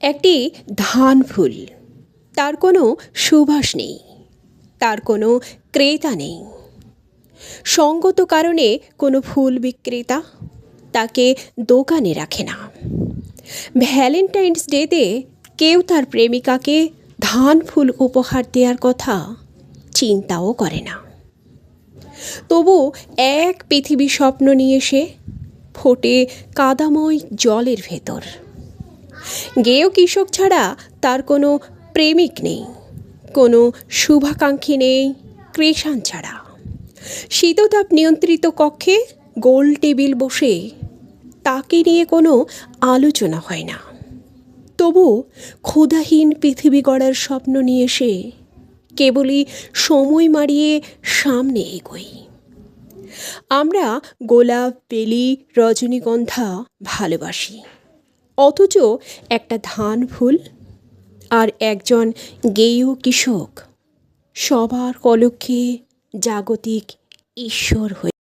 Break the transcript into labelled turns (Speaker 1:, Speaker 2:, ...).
Speaker 1: একটি ধান ফুল, তার কোনো সুবাস নেই, তার কোনো ক্রেতা নেই। সঙ্গত কারণে কোনো ফুল বিক্রেতা তাকে দোকানে রাখে না। ভ্যালেন্টাইন্স ডেতে কেউ তার প্রেমিকাকে ধান ফুল উপহার দেওয়ার কথা চিন্তাও করে না। তবু এক পৃথিবী স্বপ্ন নিয়ে সে ফোটে কাদাময় জলের ভেতর। গেয় কৃষক ছাড়া তার কোনো প্রেমিক নেই, কোনো শুভাকাঙ্ক্ষী নেই কৃষাণ ছাড়া। শীততাপ নিয়ন্ত্রিত কক্ষে গোল টেবিল বসে তাকে নিয়ে কোনো আলোচনা হয় না। তবু ক্ষুধাহীন পৃথিবী গড়ার স্বপ্ন নিয়ে সে কেবলই সময় মারিয়ে সামনে এগোই। আমরা গোলাপ, বেলি, রজনীগন্ধা ভালোবাসি, অথচ একটা ধান ফুল আর একজন গেয় কৃষক সবার কলক্ষে জাগতিক ঈশ্বর হয়ে